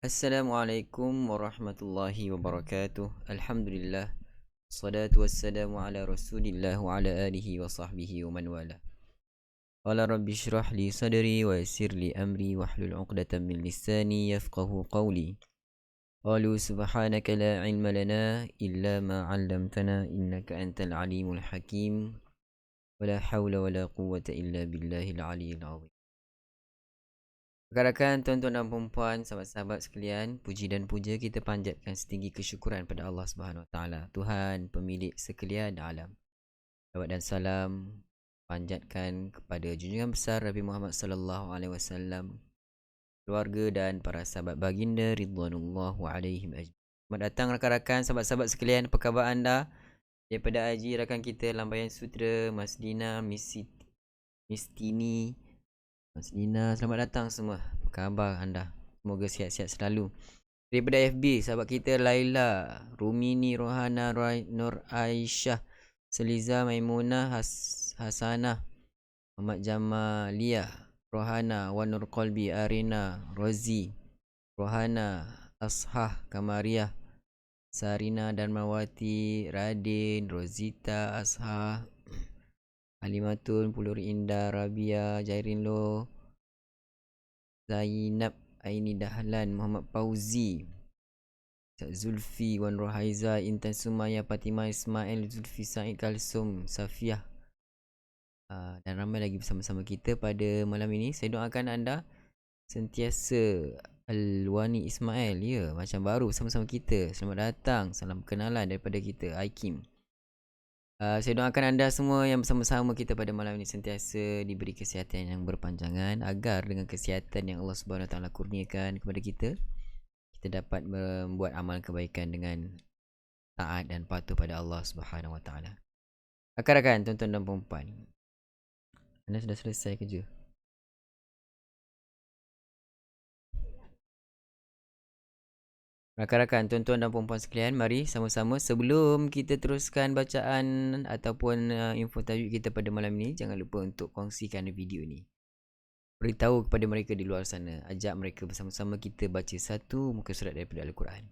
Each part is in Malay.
Assalamualaikum warahmatullahi wabarakatuh. Alhamdulillah. Salatu wassalamu ala rasulillah wa ala alihi wa sahbihi wa man wala. Qala rabbi syrah li sadri wa yassir li amri wahlul 'uqdatam min lisani yafqahu qawli. Qalu subhanaka la ilma lana illa ma 'allamtana innaka antal alimul hakim. Wala hawla wala quwwata illa billahil aliyyil 'azim. Rakan-rakan, tuan-tuan dan puan-puan, sahabat-sahabat sekalian, puji dan puja kita panjatkan setinggi kesyukuran pada Allah Subhanahu Wa Taala, Tuhan pemilik sekalian alam. Salawat dan salam panjatkan kepada junjungan besar Nabi Muhammad sallallahu alaihi wasallam, keluarga dan para sahabat baginda ridwanullahu alaihim ajmain. Selamat datang rakan-rakan, sahabat-sahabat sekalian, apa khabar anda? Daripada Haji rakan kita Lambayan Sutra, Mas Dina, Miss Tini, Mas Nina, selamat datang semua. Apa khabar anda? Semoga sihat-sihat selalu. Daripada FB, sahabat kita Laila, Rumini, Rohana, Nur Aisyah, Seliza, Maimunah, Hasanah, Muhammad Jamalia, Rohana, Wanur Qalbi, Arina, Rozi, Rohana, Ashah, Kamariah, Sarina, Darmawati, Radin, Rozita, Ashah, Halimatun, Pulur Indah, Rabia, Jairin Lo, Zainab, Aini Dahlan, Muhammad Fauzi, Zulfi, Wan Rohaiza, Intan Sumaya, Fatimah Ismail, Zulfi Said, Kalsum, Safiah, dan ramai lagi bersama-sama kita pada malam ini. Saya doakan anda sentiasa Alwani Ismail, ya, macam baru bersama-sama kita. Selamat datang, salam kenalan daripada kita, Aikim. Saya doakan anda semua yang bersama-sama kita pada malam ini sentiasa diberi kesihatan yang berpanjangan, agar dengan kesihatan yang Allah Subhanahu Wa Taala kurniakan kepada kita, kita dapat membuat amal kebaikan dengan taat dan patuh pada Allah Subhanahu Wa Taala. Rakan-rakan, tuan-tuan dan puan-puan, anda sudah selesai kerja? Rakan-rakan, tuan-tuan dan puan-puan sekalian, mari sama-sama sebelum kita teruskan bacaan ataupun info tajuk kita pada malam ini, jangan lupa untuk kongsikan video ini. Beritahu kepada mereka di luar sana, ajak mereka bersama-sama kita baca satu muka surat daripada Al-Quran.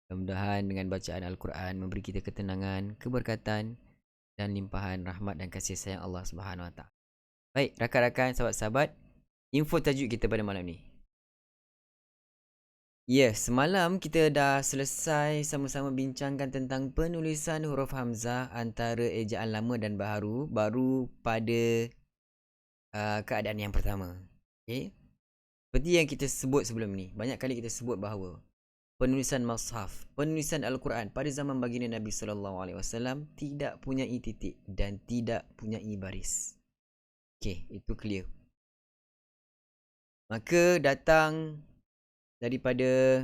Mudah-mudahan dengan bacaan Al-Quran memberi kita ketenangan, keberkatan dan limpahan rahmat dan kasih sayang Allah Subhanahu Wa Taala. Baik, rakan-rakan, sahabat-sahabat, info tajuk kita pada malam ini. Semalam kita dah selesai sama-sama bincangkan tentang penulisan huruf Hamzah antara ejaan lama dan baru pada keadaan yang pertama. Okay? Seperti yang kita sebut sebelum ni, banyak kali kita sebut bahawa penulisan Mushaf, penulisan Al-Quran pada zaman baginda Nabi SAW tidak punyai titik dan tidak punyai baris. Okay, itu clear. Maka datang daripada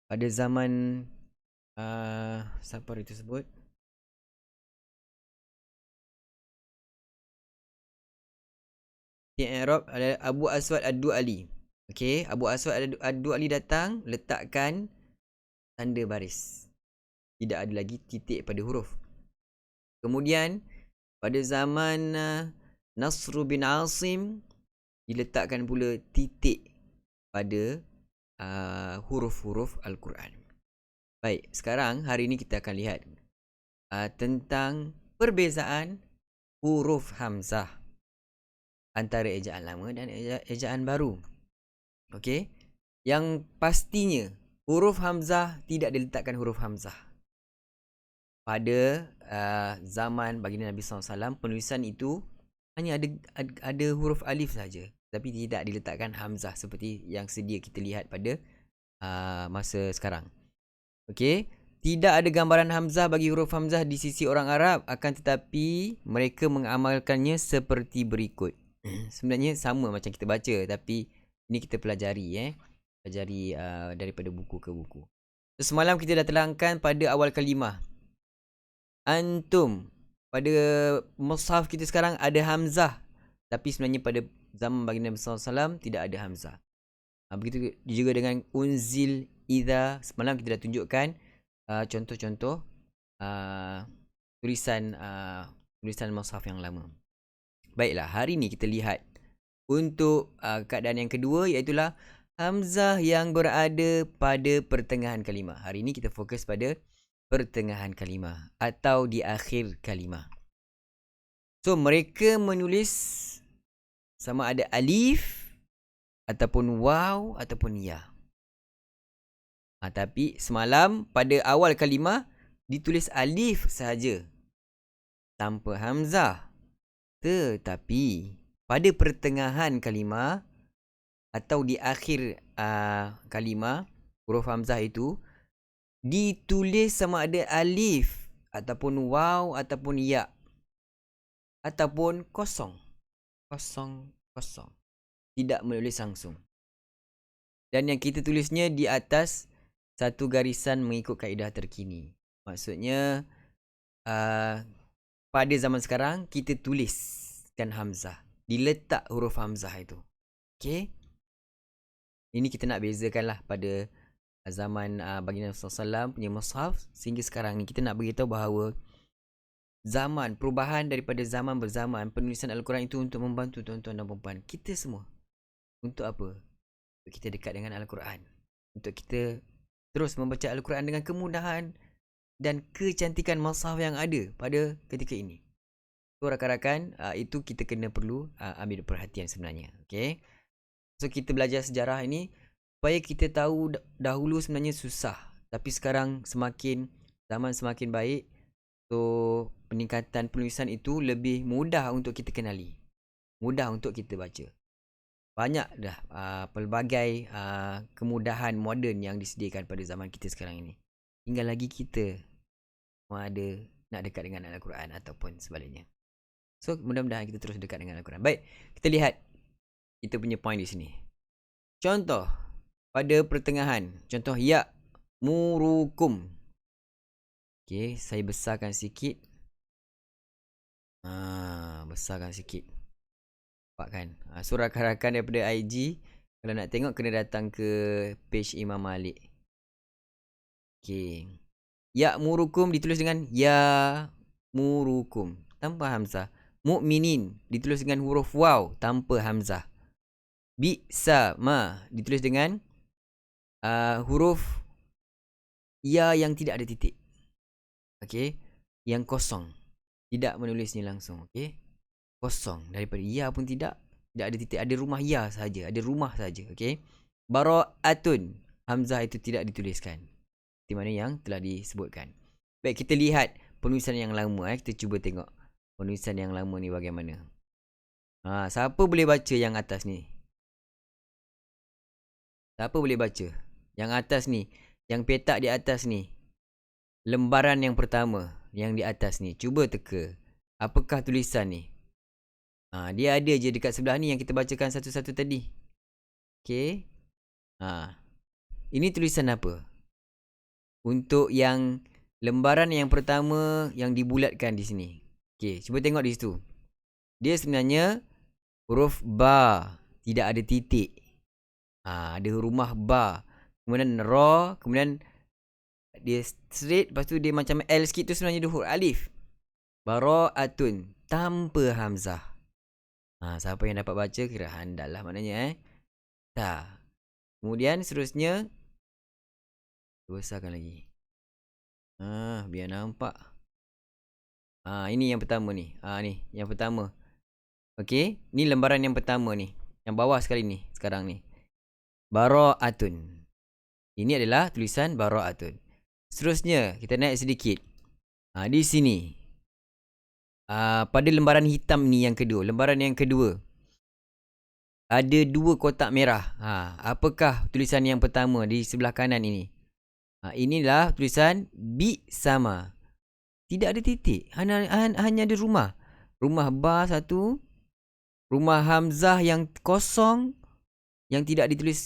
pada zaman siapa itu sebut, Arab adalah Abu Aswad Ad-Du'ali. Okey, Abu Aswad Ad-Du'ali datang letakkan tanda baris. Tidak ada lagi titik pada huruf. Kemudian pada zaman Nasr bin Asim diletakkan pula titik pada huruf-huruf Al-Quran. Baik, sekarang hari ini kita akan lihat tentang perbezaan huruf Hamzah antara ejaan lama dan ejaan baru. Okey, yang pastinya huruf Hamzah tidak diletakkan huruf Hamzah. Pada zaman baginda Nabi SAW, penulisan itu hanya ada huruf alif saja, tapi tidak diletakkan Hamzah seperti yang sedia kita lihat pada masa sekarang. Okey, tidak ada gambaran Hamzah bagi huruf Hamzah di sisi orang Arab, akan tetapi mereka mengamalkannya seperti berikut. Sebenarnya sama macam kita baca, tapi ini kita pelajari pelajari daripada buku ke buku. So, semalam kita dah terangkan pada awal kalimah antum. Pada mushaf kita sekarang ada Hamzah, tapi sebenarnya pada zaman baginda Nabi SAW tidak ada Hamzah. Begitu juga dengan unzil, idza. Semalam kita dah tunjukkan contoh-contoh tulisan mushaf yang lama. Baiklah, hari ni kita lihat untuk keadaan yang kedua, iaitulah Hamzah yang berada pada pertengahan kalimah. Hari ini kita fokus pada pertengahan kalimah atau di akhir kalimah. So, mereka menulis sama ada alif ataupun waw ataupun ya. Tapi semalam pada awal kalimah ditulis alif sahaja tanpa hamzah. Tetapi pada pertengahan kalimah atau di akhir kalimah, huruf hamzah itu ditulis sama ada alif ataupun waw ataupun ya ataupun kosong. Kosong. Tidak menulis langsung. Dan yang kita tulisnya di atas satu garisan mengikut kaedah terkini. Maksudnya pada zaman sekarang kita tuliskan hamzah. Diletak huruf hamzah itu. Okay. Ini kita nak bezakan lah pada zaman baginda Rasulullah SAW punya mushaf. Sehingga sekarang ni kita nak beritahu bahawa zaman perubahan daripada zaman berzaman, penulisan Al-Quran itu untuk membantu tuan-tuan dan puan-puan kita semua. Untuk apa? Untuk kita dekat dengan Al-Quran. Untuk kita terus membaca Al-Quran dengan kemudahan dan kecantikan mushaf yang ada pada ketika ini. So rakan-rakan, itu kita kena perlu ambil perhatian sebenarnya. Okay. So kita belajar sejarah ini supaya kita tahu dahulu sebenarnya susah. Tapi sekarang zaman semakin baik. So peningkatan penulisan itu lebih mudah untuk kita kenali. Mudah untuk kita baca. Banyak dah pelbagai kemudahan moden yang disediakan pada zaman kita sekarang ini. Tinggal lagi kita ada nak dekat dengan Al-Quran ataupun sebaliknya. So mudah-mudahan kita terus dekat dengan Al-Quran. Baik, kita lihat kita punya point di sini. Contoh pada pertengahan. Contoh ya murukum. Okay, saya besarkan sikit. Besarkan sikit. Nampak kan? So rakan-rakan daripada IG, kalau nak tengok kena datang ke page Imam Malik. Okay. Ya murukum ditulis dengan ya murukum tanpa hamzah. Mu'minin ditulis dengan huruf waw tanpa hamzah. Bi'sa ma ditulis dengan huruf ya yang tidak ada titik. Okey, yang kosong. Tidak menulisnya langsung, okey? Kosong, daripada ya pun tidak ada titik, ada rumah ya saja, ada rumah saja, okey? Bara'atun, hamzah itu tidak dituliskan. Di mana yang telah disebutkan. Baik, kita lihat penulisan yang lama. Kita cuba tengok penulisan yang lama ni bagaimana. Siapa boleh baca yang atas ni? Siapa boleh baca? Yang atas ni, yang petak di atas ni. Lembaran yang pertama, yang di atas ni. Cuba teka. Apakah tulisan ni? Dia ada je dekat sebelah ni yang kita bacakan satu-satu tadi. Okay. Ini tulisan apa? Untuk yang lembaran yang pertama yang dibulatkan di sini. Okay, cuba tengok di situ. Dia sebenarnya huruf ba, tidak ada titik. Ada rumah ba. Kemudian ra, kemudian dia straight, lepas tu dia macam L sikit tu sebenarnya dia huruf alif. Bara'atun tanpa hamzah. Siapa yang dapat baca kira handal lah maknanya Kemudian seterusnya besarkan lagi. Biar nampak. Ini yang pertama ni. Ni yang pertama. Okey, ni lembaran yang pertama ni. Yang bawah sekali ni, sekarang ni. Bara'atun. Ini adalah tulisan bara'atun. Seterusnya kita naik sedikit. Di sini. Pada lembaran hitam ni yang kedua. Lembaran yang kedua. Ada dua kotak merah. Apakah tulisan yang pertama di sebelah kanan ini? Inilah tulisan bi sama. Tidak ada titik. Hanya ada rumah. Rumah ba satu. Rumah hamzah yang kosong. Yang tidak ditulis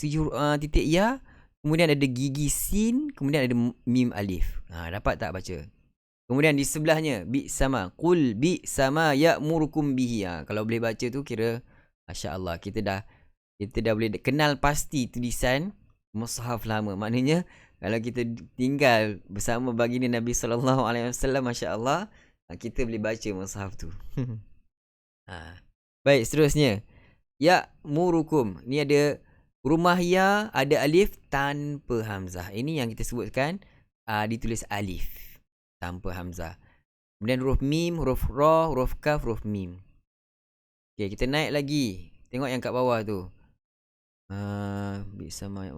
titik ya. Kemudian ada gigi sin. Kemudian ada mim alif. Dapat tak baca? Kemudian di sebelahnya bi sama. Qul bi sama ya'murukum bihi. Kalau boleh baca tu kira masya-Allah kita dah boleh kenal pasti tulisan mushaf lama. Maknanya kalau kita tinggal bersama baginda Nabi sallallahu alaihi wasallam, masya-Allah, kita boleh baca mushaf tu. Baik, seterusnya. Ya murukum. Ni ada Rumah ya ada alif tanpa hamzah. Ini yang kita sebutkan ditulis alif tanpa hamzah. Kemudian huruf mim, huruf ra, huruf kaf, huruf mim. Okay, kita naik lagi. Tengok yang kat bawah tu. Bisa main.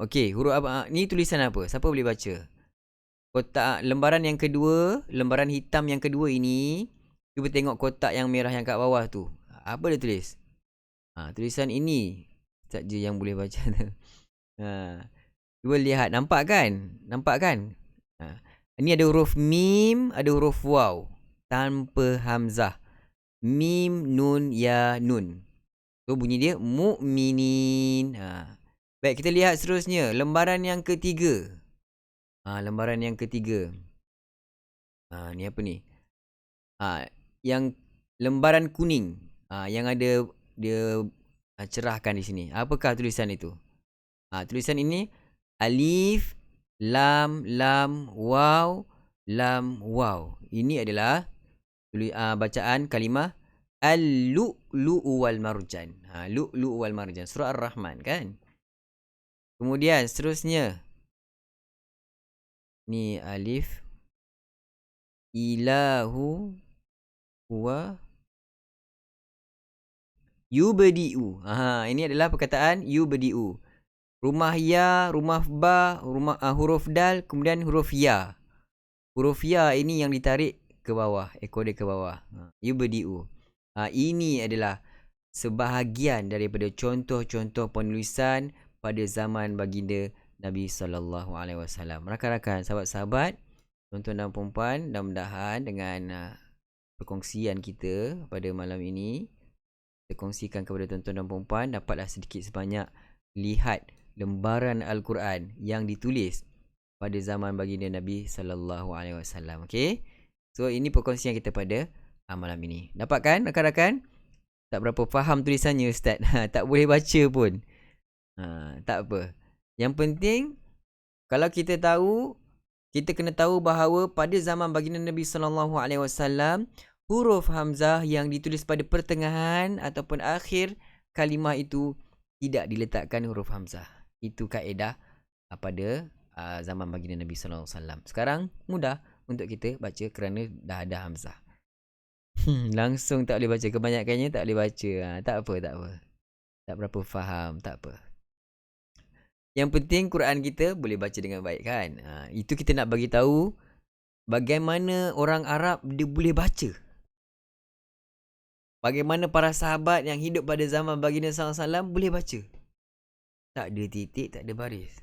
Okey, huruf apa? Ni tulisan apa? Siapa boleh baca? Kotak lembaran yang kedua, lembaran hitam yang kedua ini, cuba tengok kotak yang merah yang kat bawah tu. Apa dia tulis? Tulisan ini saja yang boleh baca tu. Cuba lihat, nampak kan? Nampak kan? Ini ada huruf mim, ada huruf waw tanpa hamzah. Mim nun ya nun. So bunyi dia mu'minin. Baik, kita lihat seterusnya. Lembaran yang ketiga. Lembaran yang ketiga. Ni apa ni? Yang lembaran kuning. Yang ada dia cerahkan di sini. Apakah tulisan itu? Tulisan ini alif, lam, lam, waw, lam, waw. Ini adalah bacaan kalimah al-lu'lu'u wal marjan. Lu'lu'u wal marjan. Surah Ar-Rahman kan? Kemudian seterusnya. Ni alif. Ilahu huwa yubdi'u. Ini adalah perkataan yubdi'u. Rumah ya, rumah ba, huruf dal, kemudian huruf ya. Huruf ya ini yang ditarik ke bawah, ekor dia ke bawah. Yubdi'u. Ini adalah sebahagian daripada contoh-contoh penulisan pada zaman baginda Nabi SAW. Rakan-rakan, sahabat-sahabat, tuan-tuan dan puan-puan, mudah-mudahan dengan perkongsian kita pada malam ini, kita kongsikan kepada tuan-tuan dan puan-puan, dapatlah sedikit sebanyak lihat lembaran Al-Quran yang ditulis pada zaman baginda Nabi SAW. Okay? So, ini perkongsian kita pada malam ini. Dapat kan rakan-rakan? Tak berapa faham tulisannya Ustaz. Tak boleh baca pun. Tak apa. Yang penting, kalau kita tahu, kita kena tahu bahawa pada zaman baginda Nabi SAW, huruf hamzah yang ditulis pada pertengahan ataupun akhir kalimah itu tidak diletakkan huruf hamzah. Itu kaedah pada zaman baginda Nabi SAW. Sekarang mudah untuk kita baca kerana dah ada hamzah. Langsung tak boleh baca. Kebanyakannya tak boleh baca. Tak apa. Tak berapa faham. Tak apa. Yang penting Quran kita boleh baca dengan baik kan. Itu kita nak bagi tahu bagaimana orang Arab dia boleh baca. Bagaimana para sahabat yang hidup pada zaman baginda SAW boleh baca. Tak ada titik, tak ada baris.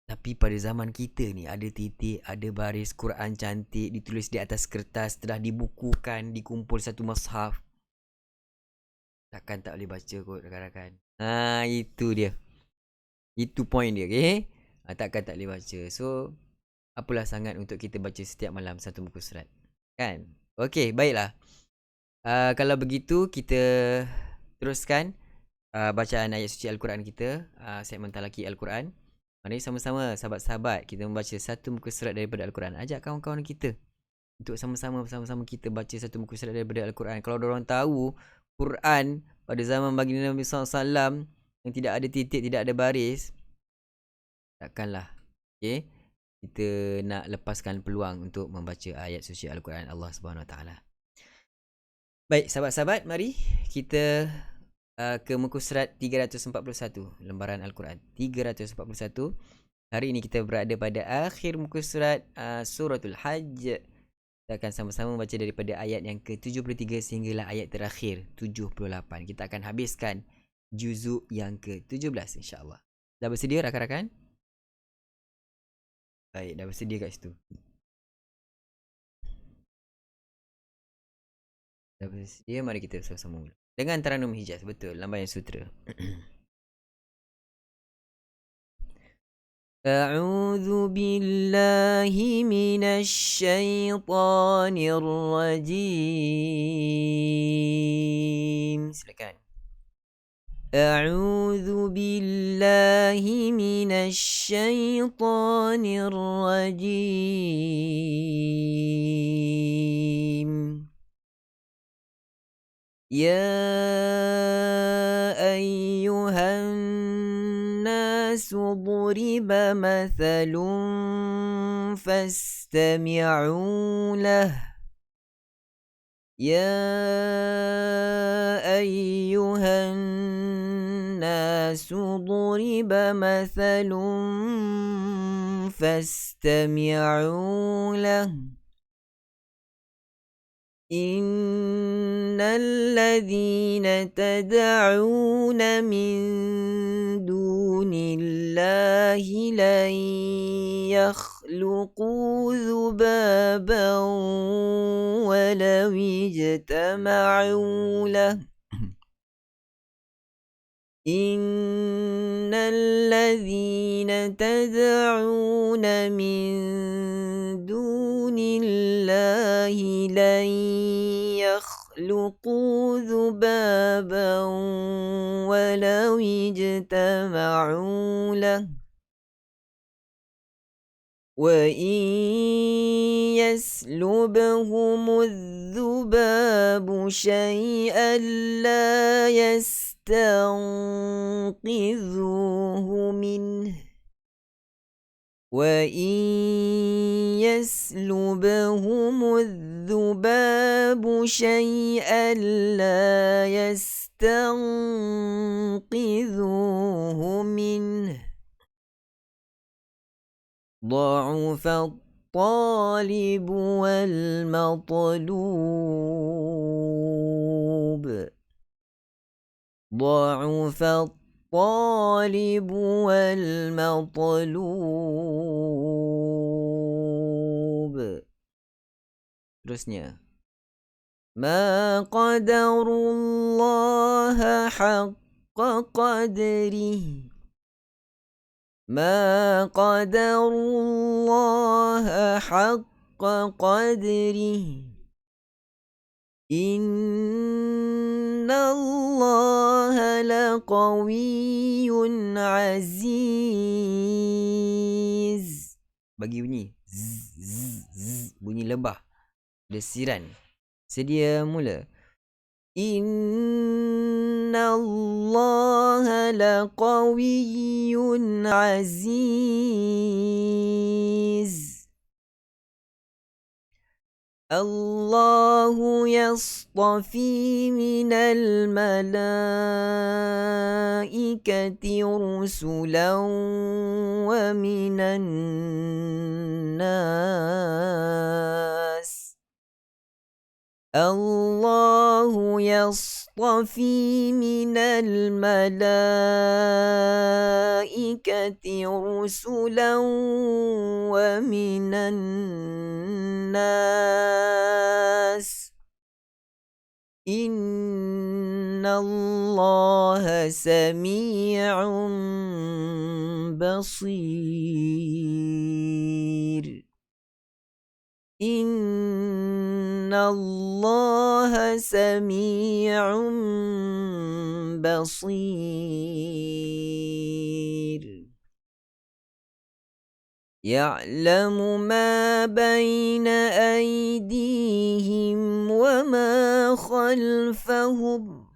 Tapi pada zaman kita ni ada titik, ada baris, Quran cantik, ditulis di atas kertas, telah dibukukan, dikumpul satu mushaf. Takkan tak boleh baca kot rakan-rakan. Itu dia. Itu point dia, okay? Takkan tak boleh baca. So, apalah sangat untuk kita baca setiap malam satu muka surat. Kan? Okay, baiklah. Kalau begitu, kita teruskan bacaan ayat suci Al-Quran kita, segmen Talaki Al-Quran. Mari sama-sama sahabat-sahabat kita membaca satu muka surat daripada Al-Quran. Ajak kawan-kawan kita untuk sama-sama kita baca satu muka surat daripada Al-Quran. Kalau diorang tahu Quran pada zaman baginda Nabi SAW yang tidak ada titik, tidak ada baris, takkanlah kita nak lepaskan peluang untuk membaca ayat suci Al-Quran Allah Subhanahu Wa Taala. Baik, sahabat-sahabat, mari kita ke muka surat 341, lembaran Al-Quran 341. Hari ini kita berada pada akhir muka surat Suratul Hajj. Kita akan sama-sama membaca daripada ayat yang ke-73 sehinggalah ayat terakhir 78. Kita akan habiskan juzuk yang ke-17 insya-Allah. Dah bersedia rakan-rakan? Baik, dah bersedia kat situ. Dah bersedia, mari kita sama-sama mula. Dengan Taranum Hijaz, betul, lambaian sutra. A'udzu billahi minasy syaithanir rajim. Silakan. A'udzu billahi minasy syaithanir rajim. يا أيها مثل فاستمعوا له يا أيها الناس ضرب مثل فاستمعوا له إن الذين تدعون من دون الله لن يخلقوا ذبابا ولو اجتمعوا له إن الذين تدعون من دون الله لن يخلقوا ذبابا ولو اجتمعوا له وإن يسلبهم الذباب شيئا لا يستنقذوه منه وإن يسلبهم الذباب شيئا لا يستنقذوه منه ضعف الطالب والمطلوب ضعف الطالب والمطلوب. Terusnya ما قدر الله حق قدره ما قدر الله حق قدره إن الله لقوي عزيز. Bagi bunyi zzz, zzz, zzz, bunyi lebah, desiran. Sedia mula. Inna Allah laqawiyyun aziz. Allahu yastafi minal malaikati rusulan wa minan nas. الله يصطفي من الملائكة رسلا ومن الناس إن الله سميع بصير. إن الله سميع بصير. يعلم ما بين أيديهم وما خلفهم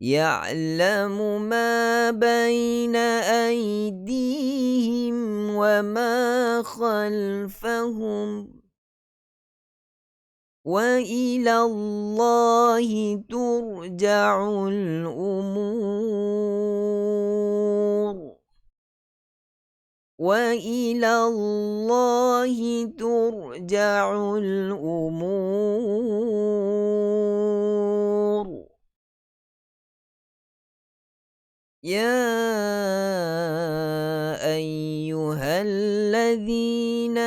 يعلم ما بين أيديهم وما خلفهم وإلى الله ترجع الأمور وإلى الله ترجع الأمور. يا أيها الذين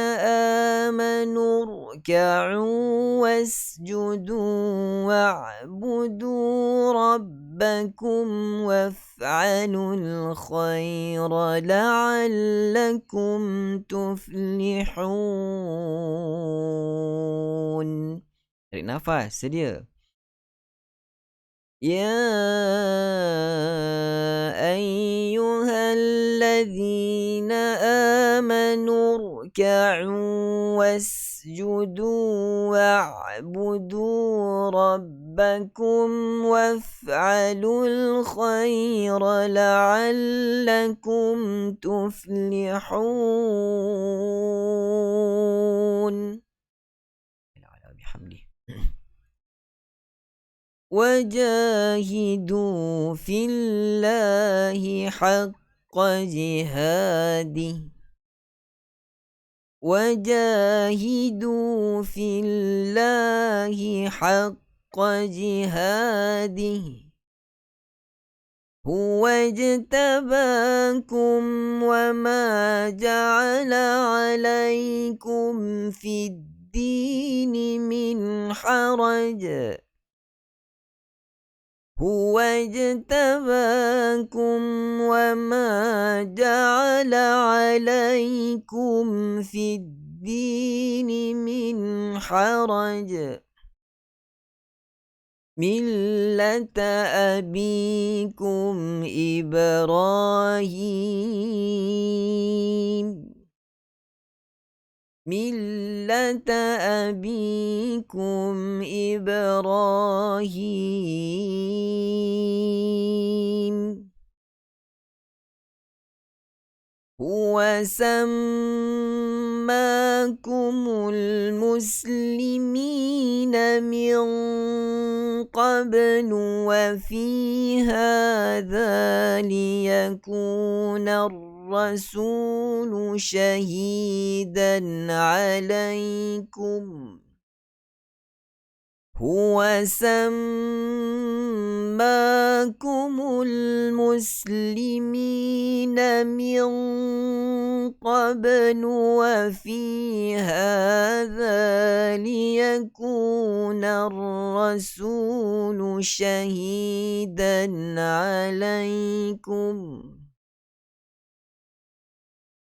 آمنوا اركعوا واسجدوا واعبدوا ربكم وافعلوا الخير لعلكم تفلحون. Tarik nafas, sedia. يا أيها الذين آمنوا واركعوا واسجدوا واعبدوا ربكم وافعلوا الخير لعلكم تفلحون. بحمده. وجاهدوا في الله حق جهاده وجاهدوا في الله حق جهاده هو اجتباكم وما جعل عليكم في الدين من حرج هو اجتباكم وما جعل عليكم في الدين من حرج ملة أبيكم إبراهيم ملة أبيكم إبراهيم هو سماكم المسلمين من قبل وفي هذا ليكون الرسول شهيدا عليكم هو سماكم المسلمين من قبل وفي هذا ليكون الرسول شهيدا عليكم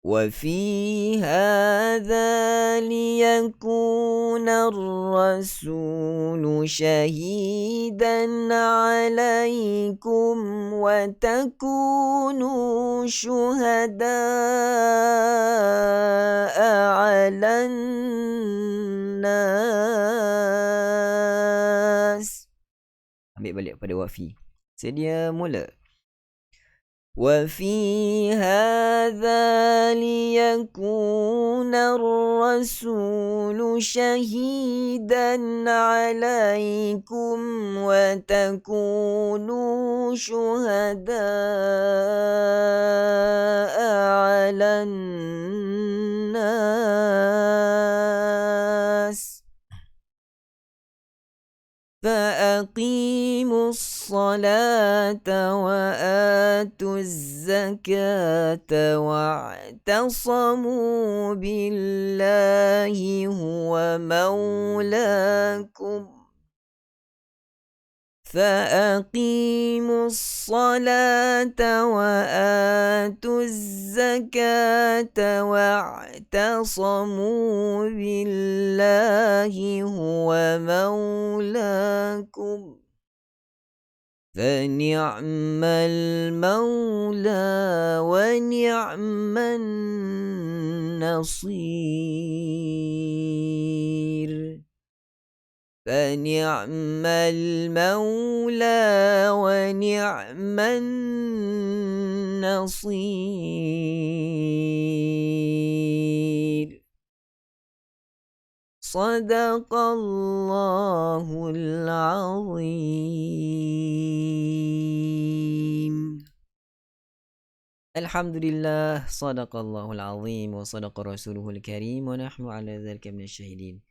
وفي هذا ليكون الرسول شهيدا عليكم وتكونوا شهداء على الناس. Ambil balik pada wafi. Sedia mula. وفي هذا ليكون الرسول شهيدا عليكم وتكونوا شهداء على الناس فأقيموا الصلاة وآتوا الزكاة واعتصموا بالله هو مولاكم فأقيموا الصلاة وآتوا الزكاة واعتصموا بالله هو مولاكم فنعم المولى ونعم النصير فنعم المولى ونعم النصير صدق الله العظيم. Alhamdulillah, sadaqallahul azim wa sadaqa rasuluhul karim wa nahnu ala dzalika minasyahidin.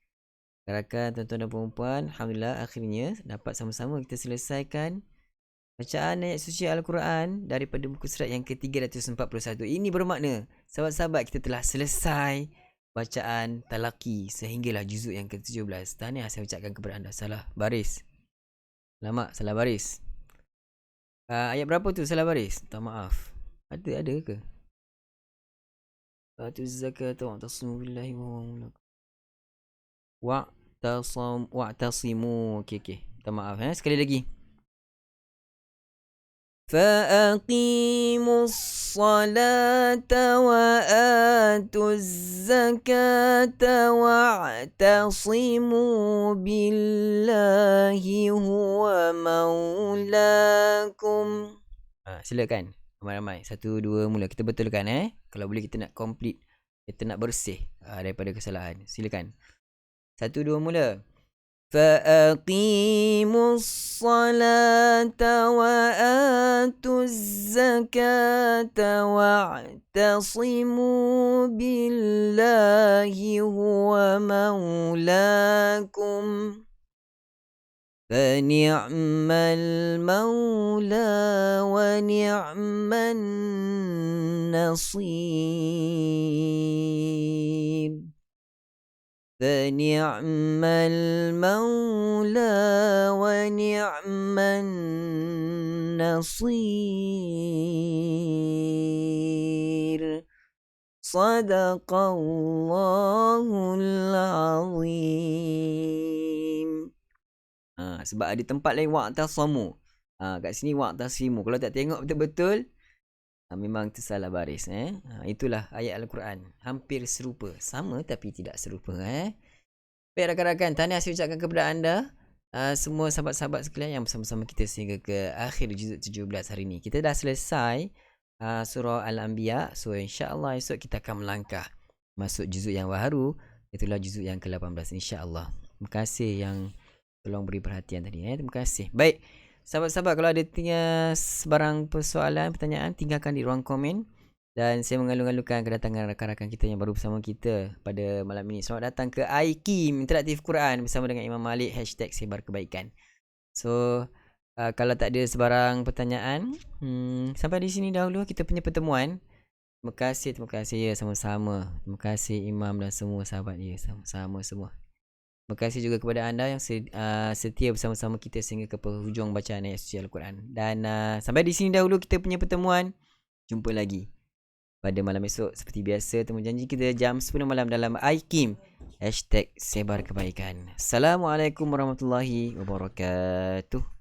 Rakan tuan-tuan dan puan-puan, alhamdulillah akhirnya dapat sama-sama kita selesaikan bacaan ayat suci Al-Quran daripada buku surat yang ke-341. Ini bermakna sahabat-sahabat kita telah selesai bacaan talaki sehinggalah juzuk yang ke-17. Tahniah saya ucapkan kepada anda. Salah baris. Lama salah baris. Ayat berapa tu salah baris? Minta maaf. Ada ke? Atuz zakat wa tasimu billahi wa'tasimu. Okey. Minta maaf sekali lagi. فأقيموا الصلاة وآتوا الزكاة واعتصموا بالله هو مولاكم. Silakan ramai-ramai. 1, 2 mula. Kita betulkan Kalau boleh kita nak complete, kita nak bersih daripada kesalahan. Silakan. 1, 2 mula. فأقيموا الصلاة وآتوا الزكاة واعتصموا بالله هو مولاكم فنعم المولى ونعم النصير فنعم المولى ونعم النصير صدق الله العظيم. Sebab ada tempat lain wa'tasamu. Kat sini wa'tasimu. Kalau tak tengok betul-betul, memang tersalah baris. Itulah ayat Al-Quran. Hampir serupa. Sama tapi tidak serupa. Baik rakan-rakan, tahniah saya ucapkan kepada anda, semua sahabat-sahabat sekalian yang bersama-sama kita sehingga ke akhir juzuk 17 hari ini. Kita dah selesai surah Al-Anbiya. So insya-Allah esok kita akan melangkah masuk juzuk yang baru. Itulah juzuk yang ke-18 insya-Allah. Terima kasih yang tolong beri perhatian tadi. Terima kasih. Baik. Sahabat-sahabat, kalau ada sebarang persoalan, pertanyaan, tinggalkan di ruang komen. Dan saya mengalu-alukan kedatangan rakan-rakan kita yang baru bersama kita pada malam ini. Selamat datang ke iKim Interaktif Quran bersama dengan Imam Malik #SebarKebaikan. So, kalau tak ada sebarang pertanyaan, sampai di sini dahulu kita punya pertemuan. Terima kasih ya, sama-sama. Terima kasih Imam dan semua sahabat ya, sama-sama semua. Terima kasih juga kepada anda yang setia bersama-sama kita sehingga ke penghujung bacaan ayat suci Al-Quran. Dan sampai di sini dahulu kita punya pertemuan. Jumpa lagi pada malam esok seperti biasa. Temu janji kita jam 10 malam dalam iKim #SebarKebaikan. Assalamualaikum warahmatullahi wabarakatuh.